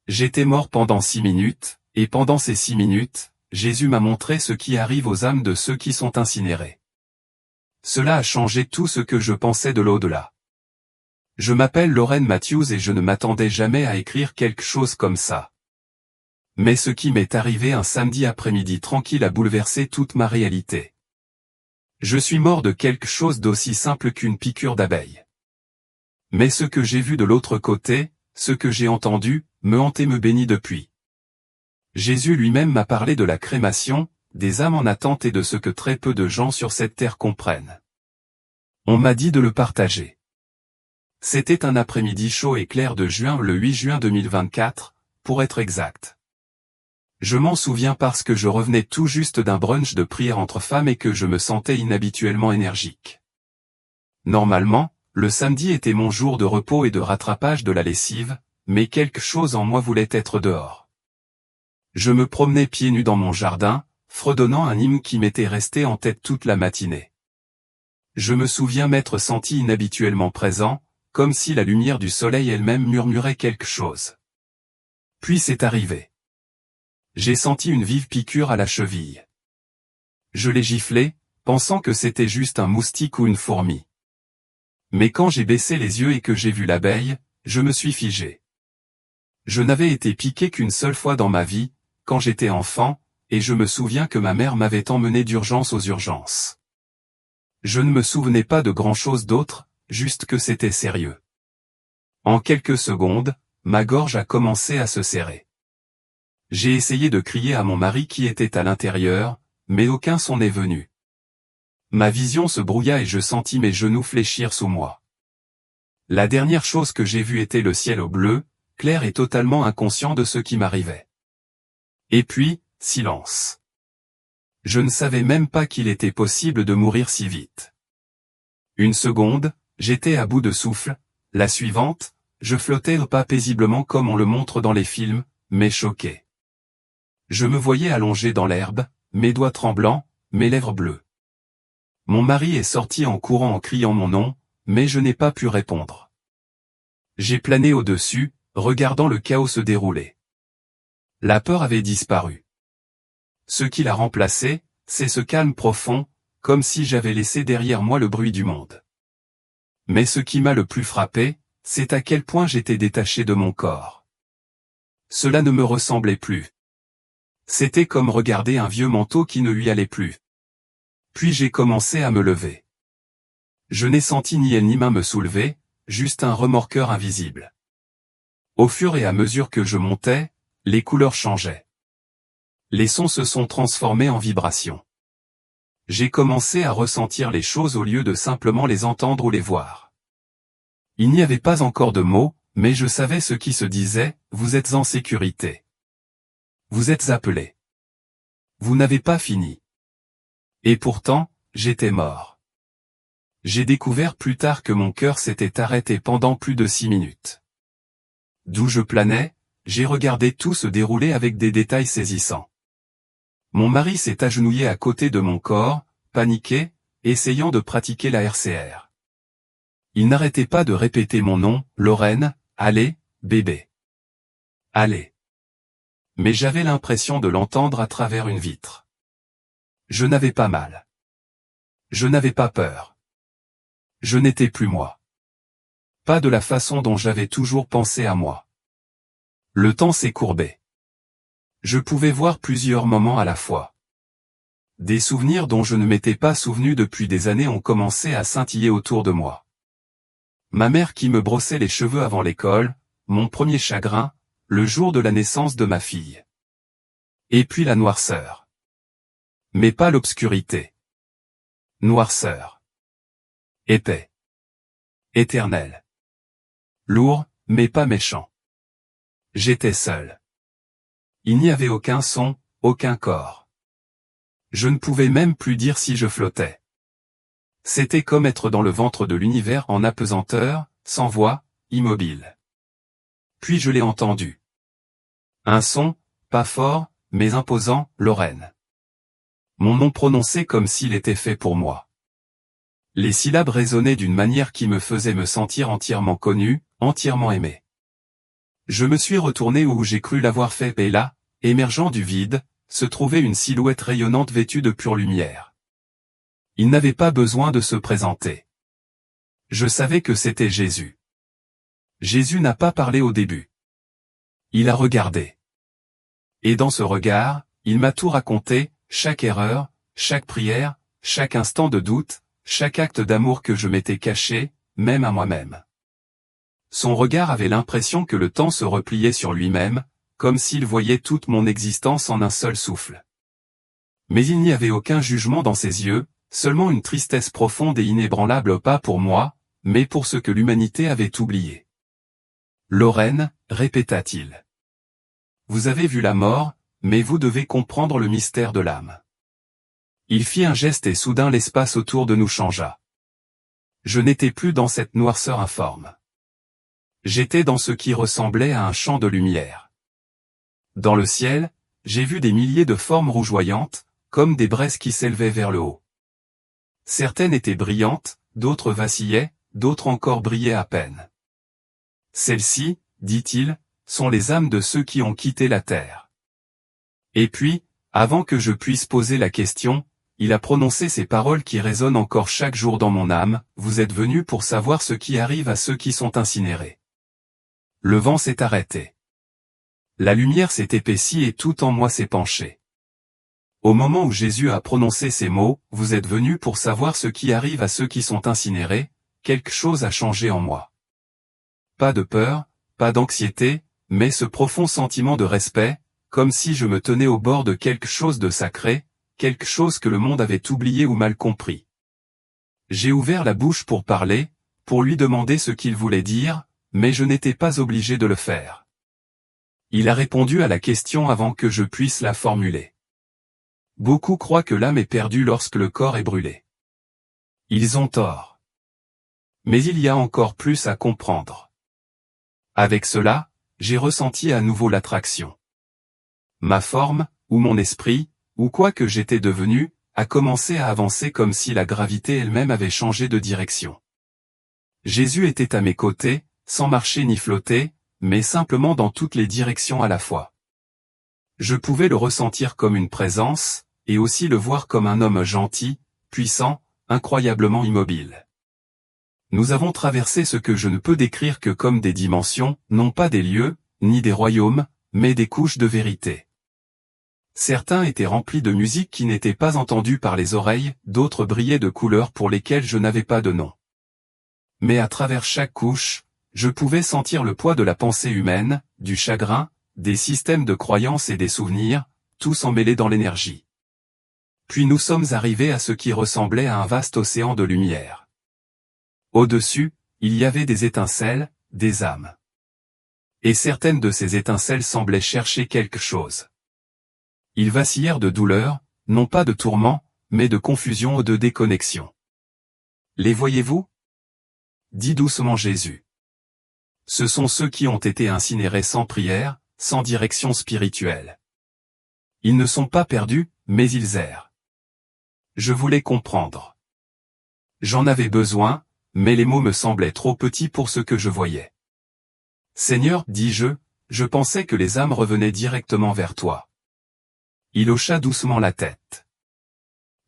J'étais mort pendant 6 minutes, et pendant ces 6 minutes, Jésus m'a montré ce qui arrive aux âmes de ceux qui sont incinérés. Cela a changé tout ce que je pensais de l'au-delà. Je m'appelle Lorraine Matthews et je ne m'attendais jamais à écrire quelque chose comme ça. Mais ce qui m'est arrivé un samedi après-midi tranquille a bouleversé toute ma réalité. Je suis mort de quelque chose d'aussi simple qu'une piqûre d'abeille. Mais ce que j'ai vu de l'autre côté, ce que j'ai entendu, me hante et me bénit depuis. Jésus lui-même m'a parlé de la crémation, des âmes en attente et de ce que très peu de gens sur cette terre comprennent. On m'a dit de le partager. C'était un après-midi chaud et clair de juin, le 8 juin 2024, pour être exact. Je m'en souviens parce que je revenais tout juste d'un brunch de prière entre femmes et que je me sentais inhabituellement énergique. Normalement, le samedi était mon jour de repos et de rattrapage de la lessive, mais quelque chose en moi voulait être dehors. Je me promenais pieds nus dans mon jardin, fredonnant un hymne qui m'était resté en tête toute la matinée. Je me souviens m'être senti inhabituellement présent, comme si la lumière du soleil elle-même murmurait quelque chose. Puis c'est arrivé. J'ai senti une vive piqûre à la cheville. Je l'ai giflé, pensant que c'était juste un moustique ou une fourmi. Mais quand j'ai baissé les yeux et que j'ai vu l'abeille, je me suis figé. Je n'avais été piqué qu'une seule fois dans ma vie, quand j'étais enfant, et je me souviens que ma mère m'avait emmené d'urgence aux urgences. Je ne me souvenais pas de grand-chose d'autre, juste que c'était sérieux. En quelques secondes, ma gorge a commencé à se serrer. J'ai essayé de crier à mon mari qui était à l'intérieur, mais aucun son n'est venu. Ma vision se brouilla et je sentis mes genoux fléchir sous moi. La dernière chose que j'ai vue était le ciel au bleu, clair et totalement inconscient de ce qui m'arrivait. Et puis, silence. Je ne savais même pas qu'il était possible de mourir si vite. Une seconde, j'étais à bout de souffle, la suivante, je flottais pas paisiblement comme on le montre dans les films, mais choqué. Je me voyais allongé dans l'herbe, mes doigts tremblants, mes lèvres bleues. Mon mari est sorti en courant en criant mon nom, mais je n'ai pas pu répondre. J'ai plané au-dessus, regardant le chaos se dérouler. La peur avait disparu. Ce qui l'a remplacé, c'est ce calme profond, comme si j'avais laissé derrière moi le bruit du monde. Mais ce qui m'a le plus frappé, c'est à quel point j'étais détaché de mon corps. Cela ne me ressemblait plus. C'était comme regarder un vieux manteau qui ne lui allait plus. Puis j'ai commencé à me lever. Je n'ai senti ni aile ni main me soulever, juste un remorqueur invisible. Au fur et à mesure que je montais, les couleurs changeaient. Les sons se sont transformés en vibrations. J'ai commencé à ressentir les choses au lieu de simplement les entendre ou les voir. Il n'y avait pas encore de mots, mais je savais ce qui se disait, vous êtes en sécurité. Vous êtes appelés. Vous n'avez pas fini. Et pourtant, j'étais mort. J'ai découvert plus tard que mon cœur s'était arrêté pendant plus de 6 minutes. D'où je planais, j'ai regardé tout se dérouler avec des détails saisissants. Mon mari s'est agenouillé à côté de mon corps, paniqué, essayant de pratiquer la RCR. Il n'arrêtait pas de répéter mon nom, Lorraine, allez, bébé. Allez. Mais j'avais l'impression de l'entendre à travers une vitre. Je n'avais pas mal. Je n'avais pas peur. Je n'étais plus moi. Pas de la façon dont j'avais toujours pensé à moi. Le temps s'est courbé. Je pouvais voir plusieurs moments à la fois. Des souvenirs dont je ne m'étais pas souvenu depuis des années ont commencé à scintiller autour de moi. Ma mère qui me brossait les cheveux avant l'école, mon premier chagrin, le jour de la naissance de ma fille. Et puis la noirceur. Mais pas l'obscurité. Noirceur. Épais. Éternel. Lourd, mais pas méchant. J'étais seul. Il n'y avait aucun son, aucun corps. Je ne pouvais même plus dire si je flottais. C'était comme être dans le ventre de l'univers en apesanteur, sans voix, immobile. Puis je l'ai entendu. Un son, pas fort, mais imposant, Lorraine. Mon nom prononcé comme s'il était fait pour moi. Les syllabes résonnaient d'une manière qui me faisait me sentir entièrement connu, entièrement aimé. Je me suis retourné où j'ai cru l'avoir fait et là, émergeant du vide, se trouvait une silhouette rayonnante vêtue de pure lumière. Il n'avait pas besoin de se présenter. Je savais que c'était Jésus. Jésus n'a pas parlé au début. Il a regardé. Et dans ce regard, il m'a tout raconté, chaque erreur, chaque prière, chaque instant de doute, chaque acte d'amour que je m'étais caché, même à moi-même. Son regard avait l'impression que le temps se repliait sur lui-même, comme s'il voyait toute mon existence en un seul souffle. Mais il n'y avait aucun jugement dans ses yeux, seulement une tristesse profonde et inébranlable pas pour moi, mais pour ce que l'humanité avait oublié. Lorraine, répéta-t-il. Vous avez vu la mort, mais vous devez comprendre le mystère de l'âme. Il fit un geste et soudain l'espace autour de nous changea. Je n'étais plus dans cette noirceur informe. J'étais dans ce qui ressemblait à un champ de lumière. Dans le ciel, j'ai vu des milliers de formes rougeoyantes, comme des braises qui s'élevaient vers le haut. Certaines étaient brillantes, d'autres vacillaient, d'autres encore brillaient à peine. Celles-ci, dit-il, sont les âmes de ceux qui ont quitté la terre. Et puis, avant que je puisse poser la question, il a prononcé ces paroles qui résonnent encore chaque jour dans mon âme, vous êtes venus pour savoir ce qui arrive à ceux qui sont incinérés. Le vent s'est arrêté. La lumière s'est épaissie et tout en moi s'est penché. Au moment où Jésus a prononcé ces mots, vous êtes venus pour savoir ce qui arrive à ceux qui sont incinérés, quelque chose a changé en moi. Pas de peur, pas d'anxiété, mais ce profond sentiment de respect, comme si je me tenais au bord de quelque chose de sacré, quelque chose que le monde avait oublié ou mal compris. J'ai ouvert la bouche pour parler, pour lui demander ce qu'il voulait dire, mais je n'étais pas obligé de le faire. Il a répondu à la question avant que je puisse la formuler. Beaucoup croient que l'âme est perdue lorsque le corps est brûlé. Ils ont tort. Mais il y a encore plus à comprendre. Avec cela, j'ai ressenti à nouveau l'attraction. Ma forme, ou mon esprit, ou quoi que j'étais devenu, a commencé à avancer comme si la gravité elle-même avait changé de direction. Jésus était à mes côtés, sans marcher ni flotter, mais simplement dans toutes les directions à la fois. Je pouvais le ressentir comme une présence, et aussi le voir comme un homme gentil, puissant, incroyablement immobile. Nous avons traversé ce que je ne peux décrire que comme des dimensions, non pas des lieux, ni des royaumes, mais des couches de vérité. Certains étaient remplis de musique qui n'était pas entendue par les oreilles, d'autres brillaient de couleurs pour lesquelles je n'avais pas de nom. Mais à travers chaque couche, je pouvais sentir le poids de la pensée humaine, du chagrin, des systèmes de croyances et des souvenirs, tous emmêlés dans l'énergie. Puis nous sommes arrivés à ce qui ressemblait à un vaste océan de lumière. Au-dessus, il y avait des étincelles, des âmes. Et certaines de ces étincelles semblaient chercher quelque chose. Ils vacillèrent de douleur, non pas de tourment, mais de confusion ou de déconnexion. Les voyez-vous? Dit doucement Jésus. Ce sont ceux qui ont été incinérés sans prière, sans direction spirituelle. Ils ne sont pas perdus, mais ils errent. Je voulais comprendre. J'en avais besoin, mais les mots me semblaient trop petits pour ce que je voyais. Seigneur, dis-je, je pensais que les âmes revenaient directement vers toi. Il hocha doucement la tête.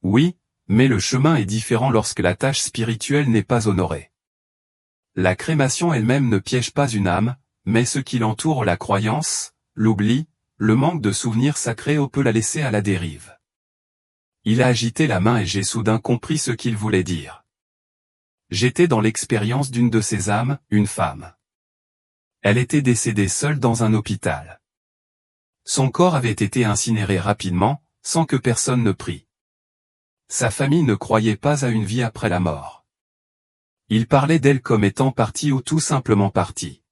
Oui, mais le chemin est différent lorsque la tâche spirituelle n'est pas honorée. La crémation elle-même ne piège pas une âme, mais ce qui l'entoure, la croyance, l'oubli, le manque de souvenirs sacrés peut la laisser à la dérive. Il a agité la main et j'ai soudain compris ce qu'il voulait dire. J'étais dans l'expérience d'une de ces âmes, une femme. Elle était décédée seule dans un hôpital. Son corps avait été incinéré rapidement, sans que personne ne prît. Sa famille ne croyait pas à une vie après la mort. Il parlait d'elle comme étant partie ou tout simplement partie.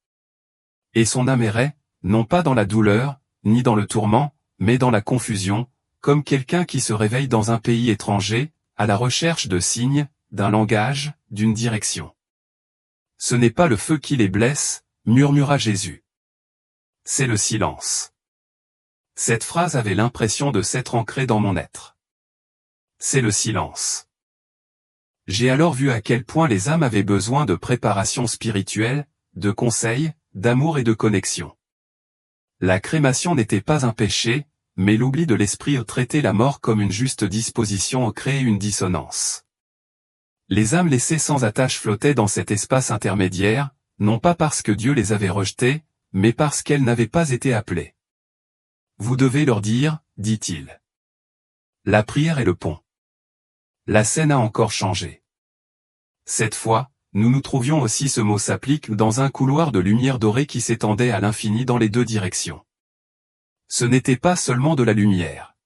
Et son âme errait, non pas dans la douleur, ni dans le tourment, mais dans la confusion, comme quelqu'un qui se réveille dans un pays étranger, à la recherche de signes, d'un langage, d'une direction. Ce n'est pas le feu qui les blesse, murmura Jésus. C'est le silence. Cette phrase avait l'impression de s'être ancrée dans mon être. C'est le silence. J'ai alors vu à quel point les âmes avaient besoin de préparation spirituelle, de conseils, d'amour et de connexion. La crémation n'était pas un péché, mais l'oubli de l'esprit traitait la mort comme une juste disposition créait une dissonance. Les âmes laissées sans attache flottaient dans cet espace intermédiaire, non pas parce que Dieu les avait rejetées, mais parce qu'elles n'avaient pas été appelées. Vous devez leur dire, dit-il. La prière est le pont. La scène a encore changé. Cette fois, nous nous trouvions aussi ce mot s'applique dans un couloir de lumière dorée qui s'étendait à l'infini dans les deux directions. Ce n'était pas seulement de la lumière.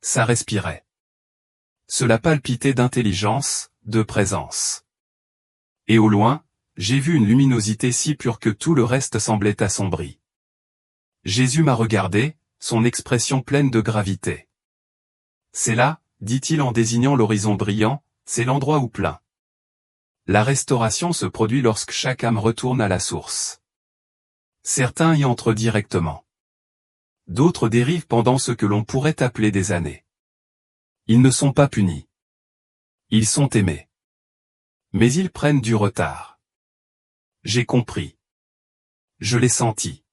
Ça respirait. Cela palpitait d'intelligence, de présence. Et au loin, j'ai vu une luminosité si pure que tout le reste semblait assombri. Jésus m'a regardé, son expression pleine de gravité. C'est là, dit-il en désignant l'horizon brillant, c'est l'endroit où plein. La restauration se produit lorsque chaque âme retourne à la source. Certains y entrent directement. D'autres dérivent pendant ce que l'on pourrait appeler des années. Ils ne sont pas punis. Ils sont aimés. Mais ils prennent du retard. J'ai compris. Je l'ai senti.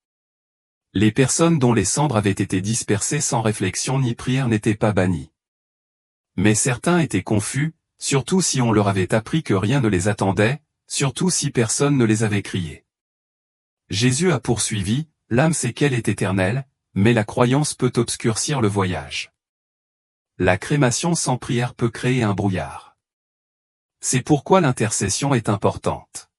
Les personnes dont les cendres avaient été dispersées sans réflexion ni prière n'étaient pas bannies. Mais certains étaient confus, surtout si on leur avait appris que rien ne les attendait, surtout si personne ne les avait criés. Jésus a poursuivi, l'âme sait qu'elle est éternelle, mais la croyance peut obscurcir le voyage. La crémation sans prière peut créer un brouillard. C'est pourquoi l'intercession est importante.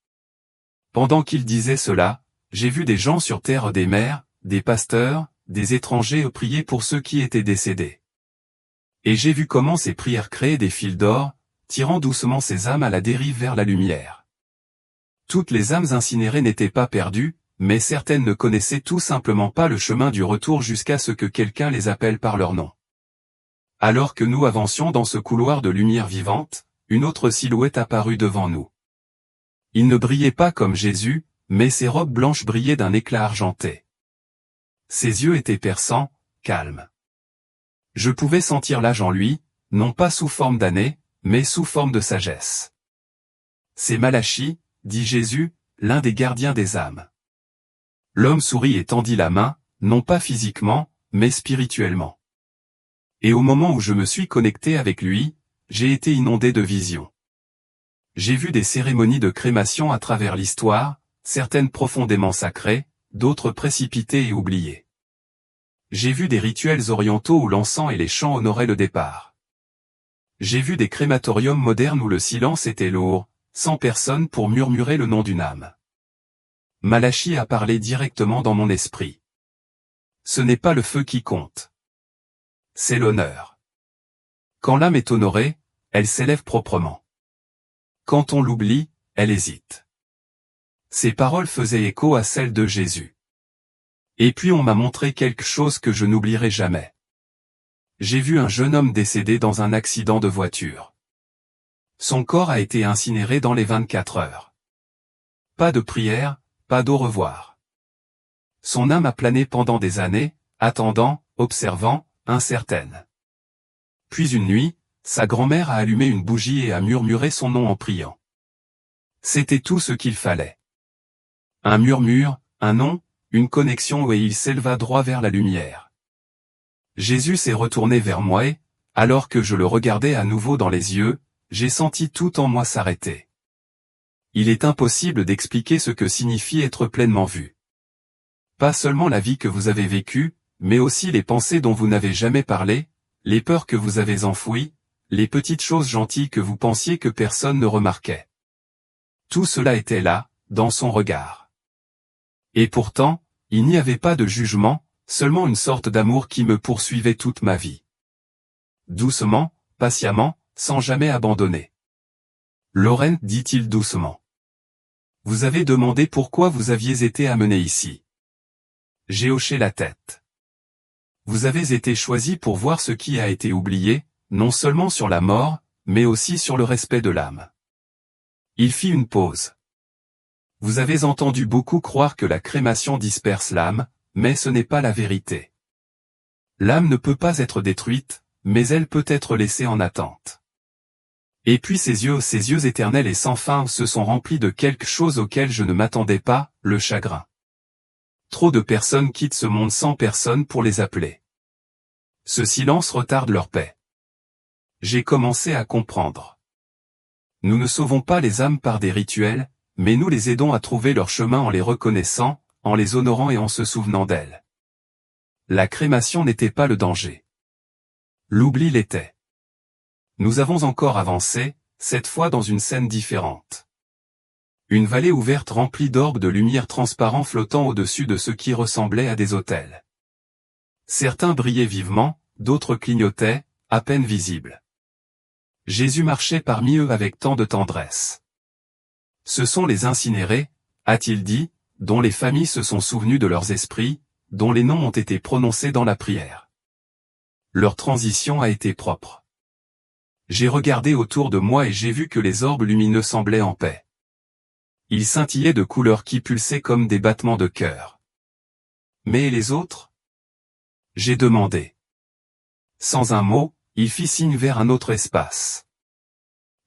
Pendant qu'il disait cela, j'ai vu des gens sur terre, des mères, des pasteurs, des étrangers prier pour ceux qui étaient décédés. Et j'ai vu comment ces prières créaient des fils d'or, tirant doucement ces âmes à la dérive vers la lumière. Toutes les âmes incinérées n'étaient pas perdues, mais certaines ne connaissaient tout simplement pas le chemin du retour jusqu'à ce que quelqu'un les appelle par leur nom. Alors que nous avancions dans ce couloir de lumière vivante, une autre silhouette apparut devant nous. Il ne brillait pas comme Jésus, mais ses robes blanches brillaient d'un éclat argenté. Ses yeux étaient perçants, calmes. Je pouvais sentir l'âge en lui, non pas sous forme d'année, mais sous forme de sagesse. C'est Malachie, dit Jésus, l'un des gardiens des âmes. L'homme sourit et tendit la main, non pas physiquement, mais spirituellement. Et au moment où je me suis connecté avec lui, j'ai été inondé de visions. J'ai vu des cérémonies de crémation à travers l'histoire, certaines profondément sacrées, d'autres précipitées et oubliées. J'ai vu des rituels orientaux où l'encens et les chants honoraient le départ. J'ai vu des crématoriums modernes où le silence était lourd, sans personne pour murmurer le nom d'une âme. Malachie a parlé directement dans mon esprit. Ce n'est pas le feu qui compte. C'est l'honneur. Quand l'âme est honorée, elle s'élève proprement. Quand on l'oublie, elle hésite. Ces paroles faisaient écho à celles de Jésus. Et puis on m'a montré quelque chose que je n'oublierai jamais. J'ai vu un jeune homme décédé dans un accident de voiture. Son corps a été incinéré dans les 24 heures. Pas de prière, pas d'au revoir. Son âme a plané pendant des années, attendant, observant, incertaine. Puis une nuit, sa grand-mère a allumé une bougie et a murmuré son nom en priant. C'était tout ce qu'il fallait. Un murmure, un nom, une connexion et il s'éleva droit vers la lumière. Jésus s'est retourné vers moi et, alors que je le regardais à nouveau dans les yeux, j'ai senti tout en moi s'arrêter. Il est impossible d'expliquer ce que signifie être pleinement vu. Pas seulement la vie que vous avez vécue, mais aussi les pensées dont vous n'avez jamais parlé, les peurs que vous avez enfouies, les petites choses gentilles que vous pensiez que personne ne remarquait. Tout cela était là, dans son regard. Et pourtant, il n'y avait pas de jugement, seulement une sorte d'amour qui me poursuivait toute ma vie. Doucement, patiemment, sans jamais abandonner. Lorraine, dit-il doucement. Vous avez demandé pourquoi vous aviez été amené ici. J'ai hoché la tête. Vous avez été choisi pour voir ce qui a été oublié, non seulement sur la mort, mais aussi sur le respect de l'âme. Il fit une pause. Vous avez entendu beaucoup croire que la crémation disperse l'âme, mais ce n'est pas la vérité. L'âme ne peut pas être détruite, mais elle peut être laissée en attente. Et puis ses yeux éternels et sans fin se sont remplis de quelque chose auquel je ne m'attendais pas, le chagrin. Trop de personnes quittent ce monde sans personne pour les appeler. Ce silence retarde leur paix. J'ai commencé à comprendre. Nous ne sauvons pas les âmes par des rituels, mais nous les aidons à trouver leur chemin en les reconnaissant, en les honorant et en se souvenant d'elles. La crémation n'était pas le danger. L'oubli l'était. Nous avons encore avancé, cette fois dans une scène différente. Une vallée ouverte remplie d'orbes de lumière transparents flottant au-dessus de ce qui ressemblait à des autels. Certains brillaient vivement, d'autres clignotaient, à peine visibles. Jésus marchait parmi eux avec tant de tendresse. Ce sont les incinérés, a-t-il dit, dont les familles se sont souvenues de leurs esprits, dont les noms ont été prononcés dans la prière. Leur transition a été propre. J'ai regardé autour de moi et j'ai vu que les orbes lumineux semblaient en paix. Ils scintillaient de couleurs qui pulsaient comme des battements de cœur. Mais les autres? J'ai demandé. Sans un mot, il fit signe vers un autre espace.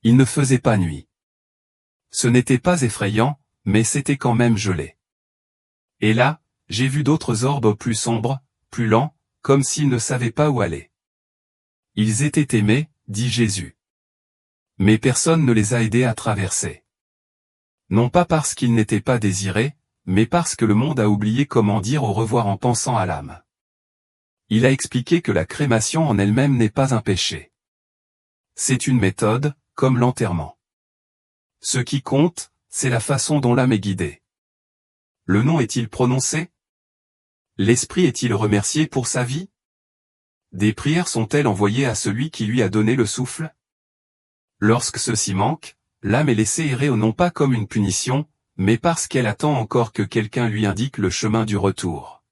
Il ne faisait pas nuit. Ce n'était pas effrayant, mais c'était quand même gelé. Et là, j'ai vu d'autres orbes plus sombres, plus lents, comme s'ils ne savaient pas où aller. Ils étaient aimés, dit Jésus. Mais personne ne les a aidés à traverser. Non pas parce qu'ils n'étaient pas désirés, mais parce que le monde a oublié comment dire au revoir en pensant à l'âme. Il a expliqué que la crémation en elle-même n'est pas un péché. C'est une méthode, comme l'enterrement. Ce qui compte, c'est la façon dont l'âme est guidée. Le nom est-il prononcé? L'esprit est-il remercié pour sa vie? Des prières sont-elles envoyées à celui qui lui a donné le souffle? Lorsque ceci manque, l'âme est laissée errer non pas comme une punition, mais parce qu'elle attend encore que quelqu'un lui indique le chemin du retour.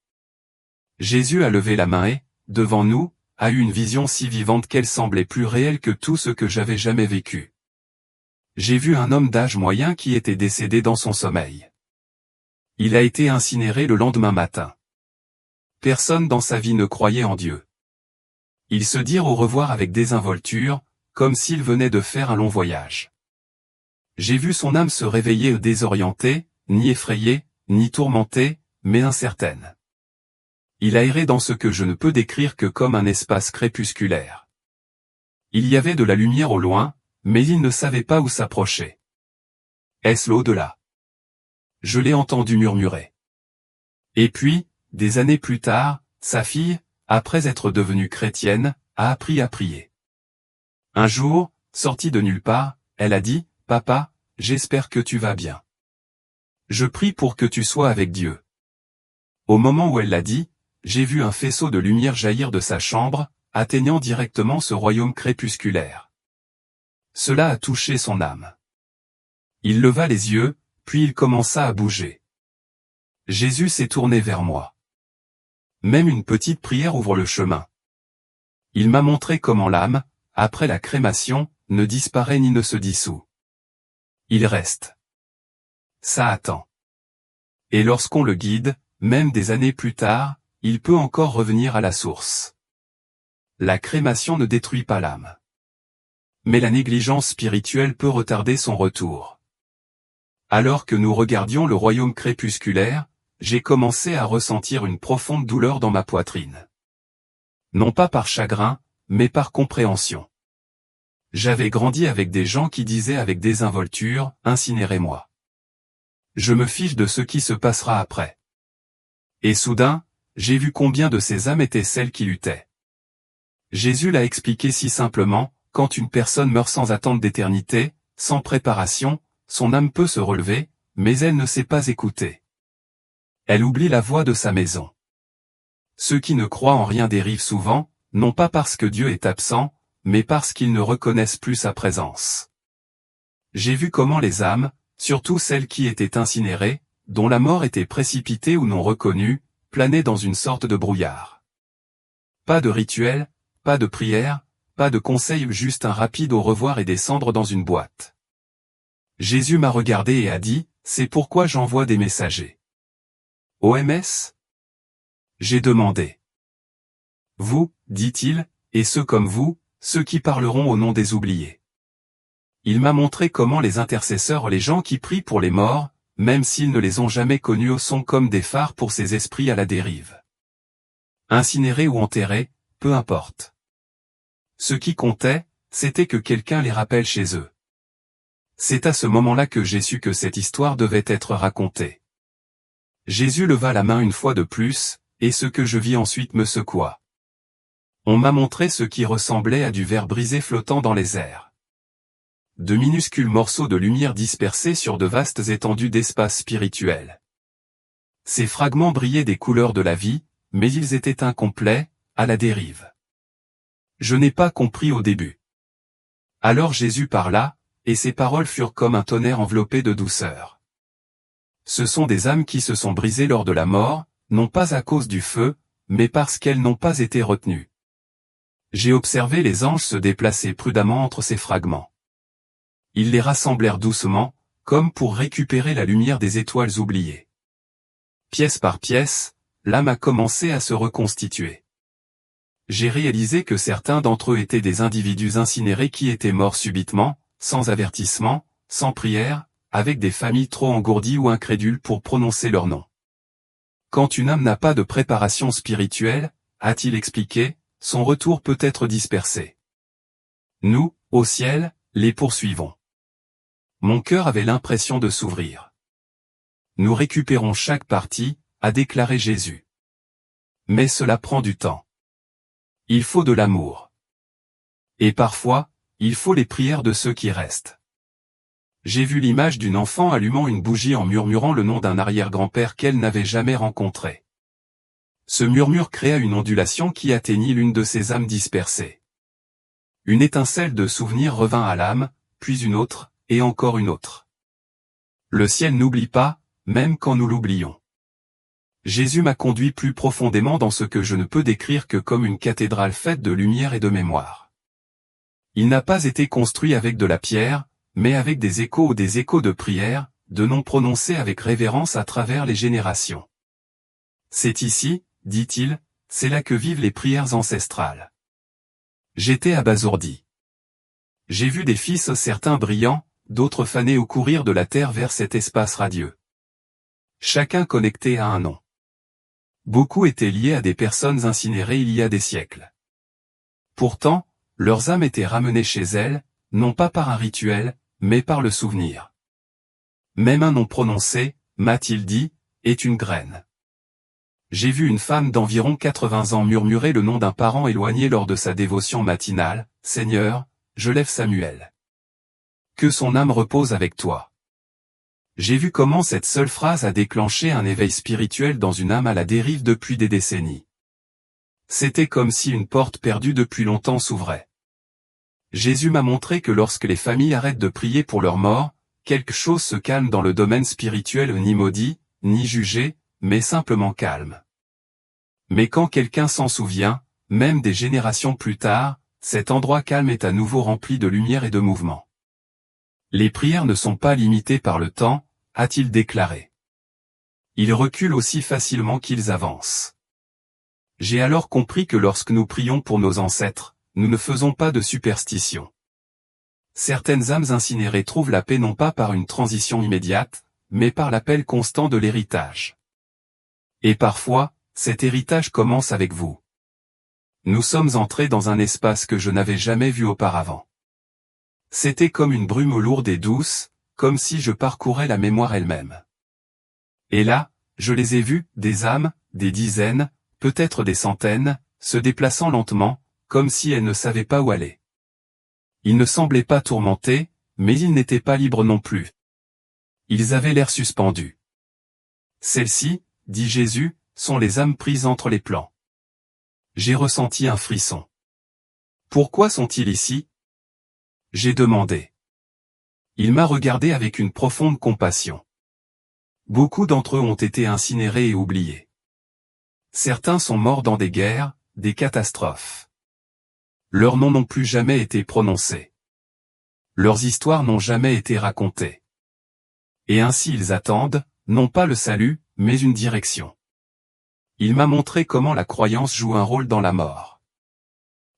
Jésus a levé la main et, devant nous, a eu une vision si vivante qu'elle semblait plus réelle que tout ce que j'avais jamais vécu. J'ai vu un homme d'âge moyen qui était décédé dans son sommeil. Il a été incinéré le lendemain matin. Personne dans sa vie ne croyait en Dieu. Ils se dirent au revoir avec désinvolture, comme s'ils venaient de faire un long voyage. J'ai vu son âme se réveiller désorientée, ni effrayée, ni tourmentée, mais incertaine. Il a erré dans ce que je ne peux décrire que comme un espace crépusculaire. Il y avait de la lumière au loin, mais il ne savait pas où s'approcher. Est-ce l'au-delà? Je l'ai entendu murmurer. Et puis, des années plus tard, sa fille, après être devenue chrétienne, a appris à prier. Un jour, sortie de nulle part, elle a dit, « Papa, j'espère que tu vas bien. Je prie pour que tu sois avec Dieu. » Au moment où elle l'a dit, j'ai vu un faisceau de lumière jaillir de sa chambre, atteignant directement ce royaume crépusculaire. Cela a touché son âme. Il leva les yeux, puis il commença à bouger. Jésus s'est tourné vers moi. Même une petite prière ouvre le chemin. Il m'a montré comment l'âme, après la crémation, ne disparaît ni ne se dissout. Il reste. Ça attend. Et lorsqu'on le guide, même des années plus tard, il peut encore revenir à la source. La crémation ne détruit pas l'âme. Mais la négligence spirituelle peut retarder son retour. Alors que nous regardions le royaume crépusculaire, j'ai commencé à ressentir une profonde douleur dans ma poitrine. Non pas par chagrin, mais par compréhension. J'avais grandi avec des gens qui disaient avec désinvolture, « Incinérez-moi. Je me fiche de ce qui se passera après. » Et soudain, j'ai vu combien de ces âmes étaient celles qui luttaient. Jésus l'a expliqué si simplement, quand une personne meurt sans attente d'éternité, sans préparation, son âme peut se relever, mais elle ne sait pas écouter. Elle oublie la voix de sa maison. Ceux qui ne croient en rien dérivent souvent, non pas parce que Dieu est absent, mais parce qu'ils ne reconnaissent plus sa présence. J'ai vu comment les âmes, surtout celles qui étaient incinérées, dont la mort était précipitée ou non reconnue, planaient dans une sorte de brouillard. Pas de rituel, pas de prière, pas de conseil, juste un rapide au revoir et descendre dans une boîte. Jésus m'a regardé et a dit, « C'est pourquoi j'envoie des messagers. » OMS? J'ai demandé. Vous, dit-il, et ceux comme vous, ceux qui parleront au nom des oubliés. Il m'a montré comment les intercesseurs, les gens qui prient pour les morts, même s'ils ne les ont jamais connus, sont comme des phares pour ces esprits à la dérive. Incinérés ou enterrés, peu importe. Ce qui comptait, c'était que quelqu'un les rappelle chez eux. C'est à ce moment-là que j'ai su que cette histoire devait être racontée. Jésus leva la main une fois de plus, et ce que je vis ensuite me secoua. On m'a montré ce qui ressemblait à du verre brisé flottant dans les airs. De minuscules morceaux de lumière dispersés sur de vastes étendues d'espace spirituel. Ces fragments brillaient des couleurs de la vie, mais ils étaient incomplets, à la dérive. Je n'ai pas compris au début. Alors Jésus parla, et ses paroles furent comme un tonnerre enveloppé de douceur. Ce sont des âmes qui se sont brisées lors de la mort, non pas à cause du feu, mais parce qu'elles n'ont pas été retenues. J'ai observé les anges se déplacer prudemment entre ces fragments. Ils les rassemblèrent doucement, comme pour récupérer la lumière des étoiles oubliées. Pièce par pièce, l'âme a commencé à se reconstituer. J'ai réalisé que certains d'entre eux étaient des individus incinérés qui étaient morts subitement, sans avertissement, sans prière, avec des familles trop engourdies ou incrédules pour prononcer leur nom. Quand une âme n'a pas de préparation spirituelle, a-t-il expliqué, son retour peut être dispersé. Nous, au ciel, les poursuivons. Mon cœur avait l'impression de s'ouvrir. Nous récupérons chaque partie, a déclaré Jésus. Mais cela prend du temps. Il faut de l'amour. Et parfois, il faut les prières de ceux qui restent. J'ai vu l'image d'une enfant allumant une bougie en murmurant le nom d'un arrière-grand-père qu'elle n'avait jamais rencontré. Ce murmure créa une ondulation qui atteignit l'une de ces âmes dispersées. Une étincelle de souvenir revint à l'âme, puis une autre, et encore une autre. Le ciel n'oublie pas, même quand nous l'oublions. Jésus m'a conduit plus profondément dans ce que je ne peux décrire que comme une cathédrale faite de lumière et de mémoire. Il n'a pas été construit avec de la pierre, mais avec des échos ou des échos de prière, de noms prononcés avec révérence à travers les générations. C'est ici, dit-il, c'est là que vivent les prières ancestrales. J'étais abasourdi. J'ai vu des fils certains brillants, d'autres fanés ou courir de la terre vers cet espace radieux. Chacun connecté à un nom. Beaucoup étaient liés à des personnes incinérées il y a des siècles. Pourtant, leurs âmes étaient ramenées chez elles, non pas par un rituel, mais par le souvenir. Même un nom prononcé, m'a-t-il dit, est une graine. J'ai vu une femme d'environ 80 ans murmurer le nom d'un parent éloigné lors de sa dévotion matinale, « Seigneur, je lève Samuel. Que son âme repose avec toi. » J'ai vu comment cette seule phrase a déclenché un éveil spirituel dans une âme à la dérive depuis des décennies. C'était comme si une porte perdue depuis longtemps s'ouvrait. Jésus m'a montré que lorsque les familles arrêtent de prier pour leurs morts, quelque chose se calme dans le domaine spirituel, ni maudit, ni jugé, mais simplement calme. Mais quand quelqu'un s'en souvient, même des générations plus tard, cet endroit calme est à nouveau rempli de lumière et de mouvement. Les prières ne sont pas limitées par le temps, a-t-il déclaré. Ils reculent aussi facilement qu'ils avancent. J'ai alors compris que lorsque nous prions pour nos ancêtres, nous ne faisons pas de superstition. Certaines âmes incinérées trouvent la paix non pas par une transition immédiate, mais par l'appel constant de l'héritage. Et parfois, cet héritage commence avec vous. Nous sommes entrés dans un espace que je n'avais jamais vu auparavant. C'était comme une brume lourde et douce, comme si je parcourais la mémoire elle-même. Et là, je les ai vus, des âmes, des dizaines, peut-être des centaines, se déplaçant lentement, comme si elles ne savaient pas où aller. Ils ne semblaient pas tourmentés, mais ils n'étaient pas libres non plus. Ils avaient l'air suspendus. Celles-ci, dit Jésus, sont les âmes prises entre les plans. J'ai ressenti un frisson. Pourquoi sont-ils ici? J'ai demandé. Il m'a regardé avec une profonde compassion. Beaucoup d'entre eux ont été incinérés et oubliés. Certains sont morts dans des guerres, des catastrophes. Leurs noms n'ont plus jamais été prononcés. Leurs histoires n'ont jamais été racontées. Et ainsi ils attendent, non pas le salut, mais une direction. Il m'a montré comment la croyance joue un rôle dans la mort.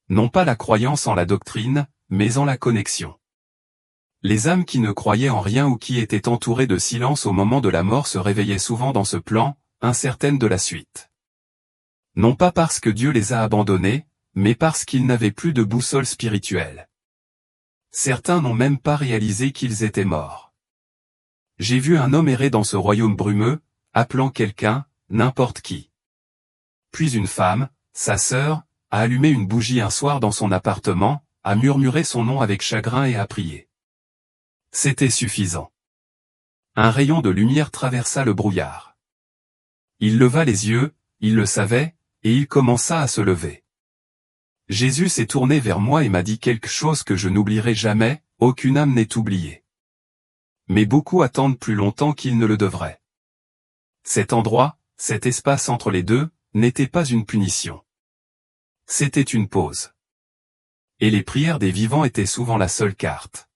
Non pas la croyance en la doctrine, mais en la connexion. Les âmes qui ne croyaient en rien ou qui étaient entourées de silence au moment de la mort se réveillaient souvent dans ce plan, incertaines de la suite. Non pas parce que Dieu les a abandonnés, mais parce qu'ils n'avaient plus de boussole spirituelle. Certains n'ont même pas réalisé qu'ils étaient morts. J'ai vu un homme errer dans ce royaume brumeux, appelant quelqu'un, n'importe qui. Puis une femme, sa sœur, a allumé une bougie un soir dans son appartement, a murmuré son nom avec chagrin et a prié. C'était suffisant. Un rayon de lumière traversa le brouillard. Il leva les yeux, il le savait, et il commença à se lever. Jésus s'est tourné vers moi et m'a dit quelque chose que je n'oublierai jamais, aucune âme n'est oubliée. Mais beaucoup attendent plus longtemps qu'ils ne le devraient. Cet endroit, cet espace entre les deux, n'était pas une punition. C'était une pause. Et les prières des vivants étaient souvent la seule carte.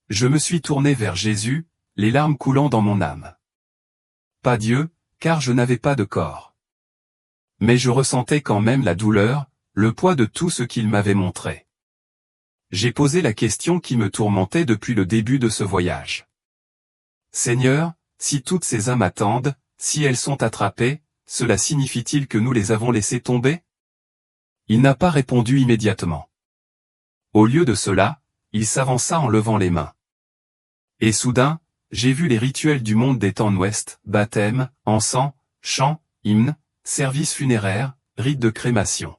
Je me suis tourné vers Jésus, les larmes coulant dans mon âme. Pas Dieu, car je n'avais pas de corps. Mais je ressentais quand même la douleur, le poids de tout ce qu'il m'avait montré. J'ai posé la question qui me tourmentait depuis le début de ce voyage. Seigneur, si toutes ces âmes attendent, si elles sont attrapées, cela signifie-t-il que nous les avons laissées tomber? Il n'a pas répondu immédiatement. Au lieu de cela, il s'avança en levant les mains. Et soudain, j'ai vu les rituels du monde des temps ouest, baptême, encens, chants, hymnes, services funéraires, rites de crémation.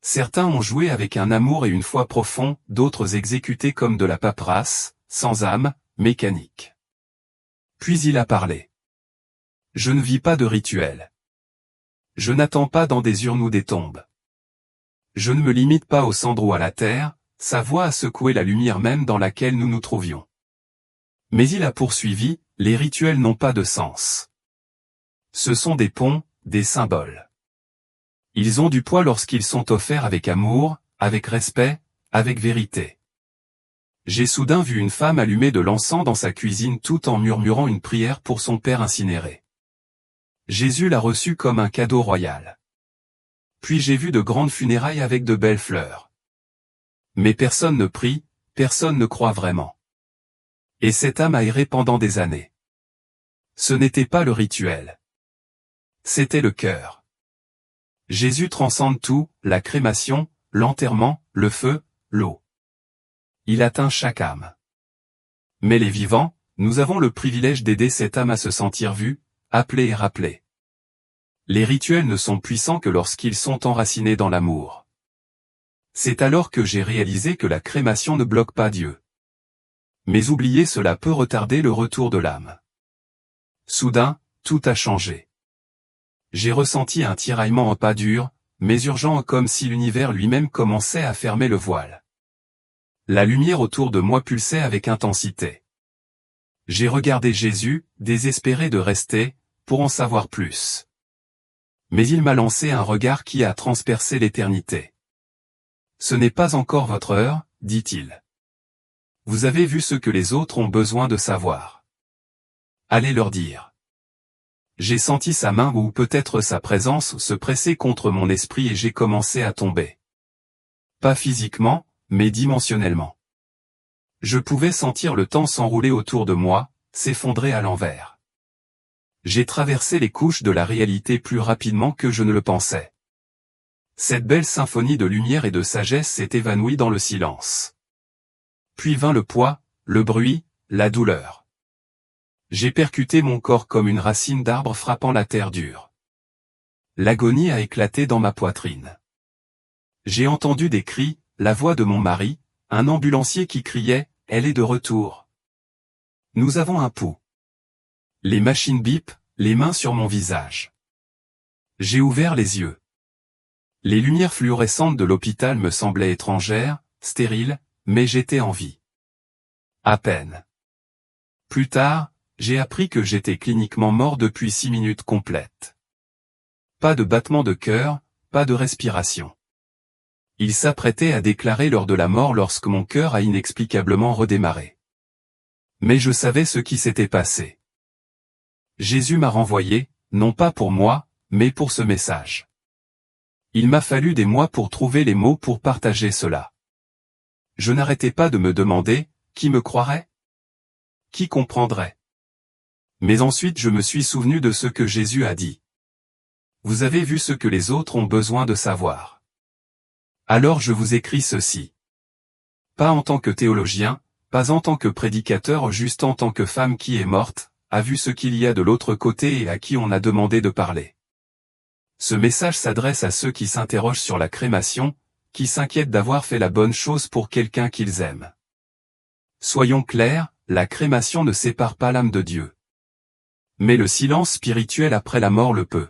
Certains ont joué avec un amour et une foi profonds, d'autres exécutés comme de la paperasse, sans âme, mécanique. Puis il a parlé. Je ne vis pas de rituel. Je n'attends pas dans des urnes ou des tombes. Je ne me limite pas au cendre ou à la terre, sa voix a secoué la lumière même dans laquelle nous nous trouvions. Mais il a poursuivi, les rituels n'ont pas de sens. Ce sont des ponts, des symboles. Ils ont du poids lorsqu'ils sont offerts avec amour, avec respect, avec vérité. J'ai soudain vu une femme allumer de l'encens dans sa cuisine tout en murmurant une prière pour son père incinéré. Jésus l'a reçu comme un cadeau royal. Puis j'ai vu de grandes funérailles avec de belles fleurs. Mais personne ne prie, personne ne croit vraiment. Et cette âme a erré pendant des années. Ce n'était pas le rituel. C'était le cœur. Jésus transcende tout, la crémation, l'enterrement, le feu, l'eau. Il atteint chaque âme. Mais les vivants, nous avons le privilège d'aider cette âme à se sentir vue, appelée et rappelée. Les rituels ne sont puissants que lorsqu'ils sont enracinés dans l'amour. C'est alors que j'ai réalisé que la crémation ne bloque pas Dieu. Mais oublier cela peut retarder le retour de l'âme. Soudain, tout a changé. J'ai ressenti un tiraillement pas dur, mais urgent comme si l'univers lui-même commençait à fermer le voile. La lumière autour de moi pulsait avec intensité. J'ai regardé Jésus, désespéré de rester, pour en savoir plus. Mais il m'a lancé un regard qui a transpercé l'éternité. Ce n'est pas encore votre heure, dit-il. Vous avez vu ce que les autres ont besoin de savoir. Allez leur dire. J'ai senti sa main ou peut-être sa présence se presser contre mon esprit et j'ai commencé à tomber. Pas physiquement, mais dimensionnellement. Je pouvais sentir le temps s'enrouler autour de moi, s'effondrer à l'envers. J'ai traversé les couches de la réalité plus rapidement que je ne le pensais. Cette belle symphonie de lumière et de sagesse s'est évanouie dans le silence. Puis vint le poids, le bruit, la douleur. J'ai percuté mon corps comme une racine d'arbre frappant la terre dure. L'agonie a éclaté dans ma poitrine. J'ai entendu des cris, la voix de mon mari, un ambulancier qui criait « Elle est de retour ». Nous avons un pouls. Les machines bip, les mains sur mon visage. J'ai ouvert les yeux. Les lumières fluorescentes de l'hôpital me semblaient étrangères, stériles, mais j'étais en vie. À peine. Plus tard, j'ai appris que j'étais cliniquement mort depuis 6 minutes complètes. Pas de battement de cœur, pas de respiration. Il s'apprêtait à déclarer l'heure de la mort lorsque mon cœur a inexplicablement redémarré. Mais je savais ce qui s'était passé. Jésus m'a renvoyé, non pas pour moi, mais pour ce message. Il m'a fallu des mois pour trouver les mots pour partager cela. Je n'arrêtais pas de me demander, Qui me croirait? Qui comprendrait? Mais ensuite je me suis souvenu de ce que Jésus a dit. Vous avez vu ce que les autres ont besoin de savoir. Alors je vous écris ceci. Pas en tant que théologien, pas en tant que prédicateur, juste en tant que femme qui est morte, a vu ce qu'il y a de l'autre côté et à qui on a demandé de parler. Ce message s'adresse à ceux qui s'interrogent sur la crémation, qui s'inquiètent d'avoir fait la bonne chose pour quelqu'un qu'ils aiment. Soyons clairs, la crémation ne sépare pas l'âme de Dieu. Mais le silence spirituel après la mort le peut.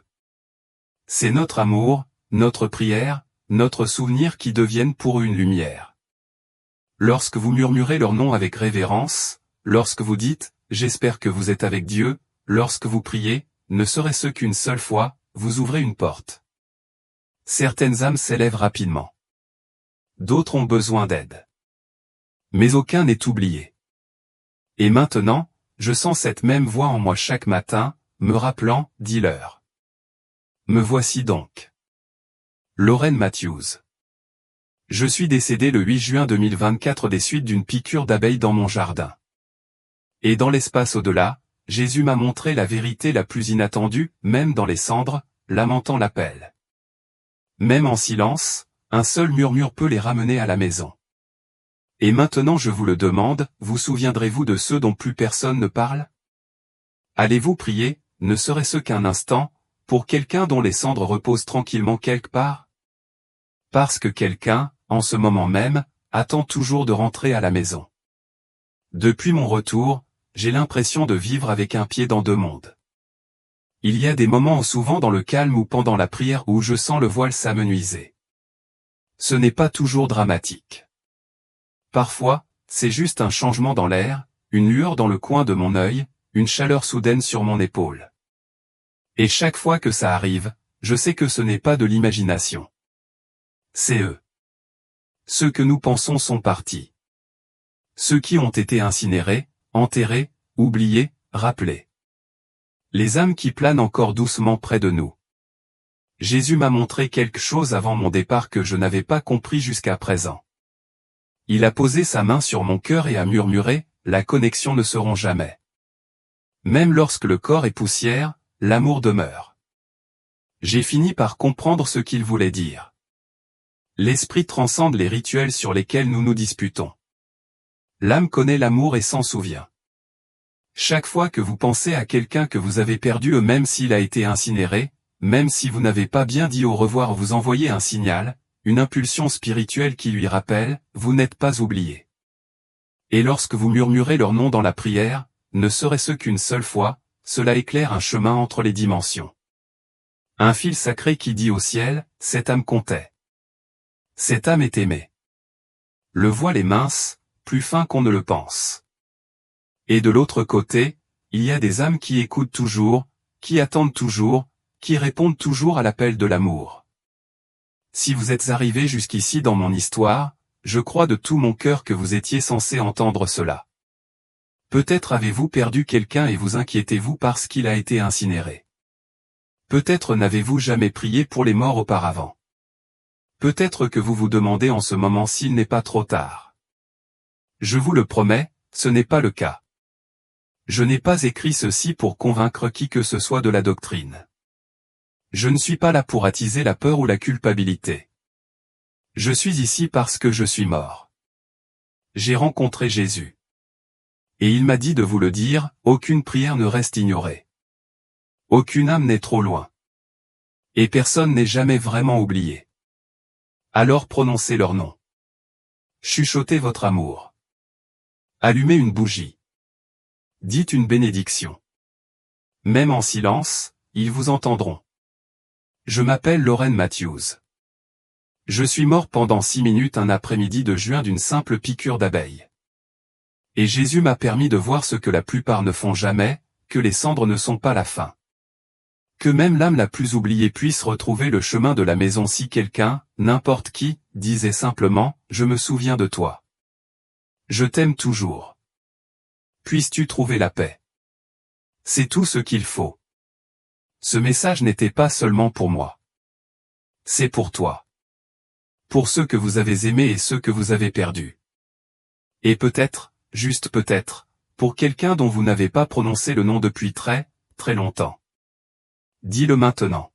C'est notre amour, notre prière, notre souvenir qui deviennent pour eux une lumière. Lorsque vous murmurez leur nom avec révérence, lorsque vous dites « J'espère que vous êtes avec Dieu », lorsque vous priez, ne serait-ce qu'une seule fois, vous ouvrez une porte. Certaines âmes s'élèvent rapidement. D'autres ont besoin d'aide. Mais aucun n'est oublié. Et maintenant, je sens cette même voix en moi chaque matin, me rappelant, dis-leur. Me voici donc. Lauren Matthews. Je suis décédé le 8 juin 2024 des suites d'une piqûre d'abeille dans mon jardin. Et dans l'espace au-delà, Jésus m'a montré la vérité la plus inattendue, même dans les cendres, lamentant l'appel. Même en silence, un seul murmure peut les ramener à la maison. Et maintenant je vous le demande, vous souviendrez-vous de ceux dont plus personne ne parle? Allez-vous prier, ne serait-ce qu'un instant, pour quelqu'un dont les cendres reposent tranquillement quelque part? Parce que quelqu'un, en ce moment même, attend toujours de rentrer à la maison. Depuis mon retour, j'ai l'impression de vivre avec un pied dans deux mondes. Il y a des moments souvent dans le calme ou pendant la prière où je sens le voile s'amenuiser. Ce n'est pas toujours dramatique. Parfois, c'est juste un changement dans l'air, une lueur dans le coin de mon œil, une chaleur soudaine sur mon épaule. Et chaque fois que ça arrive, je sais que ce n'est pas de l'imagination. C'est eux. Ceux que nous pensons sont partis. Ceux qui ont été incinérés, enterrés, oubliés, rappelés. Les âmes qui planent encore doucement près de nous. Jésus m'a montré quelque chose avant mon départ que je n'avais pas compris jusqu'à présent. Il a posé sa main sur mon cœur et a murmuré, « La connexion ne se rompt jamais. Même lorsque le corps est poussière, l'amour demeure. » J'ai fini par comprendre ce qu'il voulait dire. L'esprit transcende les rituels sur lesquels nous nous disputons. L'âme connaît l'amour et s'en souvient. Chaque fois que vous pensez à quelqu'un que vous avez perdu, même s'il a été incinéré, même si vous n'avez pas bien dit au revoir, vous envoyez un signal, une impulsion spirituelle qui lui rappelle, vous n'êtes pas oublié. Et lorsque vous murmurez leur nom dans la prière, ne serait-ce qu'une seule fois, cela éclaire un chemin entre les dimensions. Un fil sacré qui dit au ciel, cette âme comptait. Cette âme est aimée. Le voile est mince, plus fin qu'on ne le pense. Et de l'autre côté, il y a des âmes qui écoutent toujours, qui attendent toujours, qui répondent toujours à l'appel de l'amour. Si vous êtes arrivé jusqu'ici dans mon histoire, je crois de tout mon cœur que vous étiez censé entendre cela. Peut-être avez-vous perdu quelqu'un et vous inquiétez-vous parce qu'il a été incinéré. Peut-être n'avez-vous jamais prié pour les morts auparavant. Peut-être que vous vous demandez en ce moment s'il n'est pas trop tard. Je vous le promets, ce n'est pas le cas. Je n'ai pas écrit ceci pour convaincre qui que ce soit de la doctrine. Je ne suis pas là pour attiser la peur ou la culpabilité. Je suis ici parce que je suis mort. J'ai rencontré Jésus. Et il m'a dit de vous le dire, aucune prière ne reste ignorée. Aucune âme n'est trop loin. Et personne n'est jamais vraiment oublié. Alors prononcez leur nom. Chuchotez votre amour. Allumez une bougie. Dites une bénédiction. Même en silence, ils vous entendront. Je m'appelle Lauren Matthews. Je suis mort pendant 6 minutes un après-midi de juin d'une simple piqûre d'abeille. Et Jésus m'a permis de voir ce que la plupart ne font jamais, que les cendres ne sont pas la fin. Que même l'âme la plus oubliée puisse retrouver le chemin de la maison si quelqu'un, n'importe qui, disait simplement, « Je me souviens de toi. Je t'aime toujours. Puisses-tu trouver la paix. » C'est tout ce qu'il faut. Ce message n'était pas seulement pour moi. C'est pour toi. Pour ceux que vous avez aimés et ceux que vous avez perdus. Et peut-être, juste peut-être, pour quelqu'un dont vous n'avez pas prononcé le nom depuis très, très longtemps. Dis-le maintenant.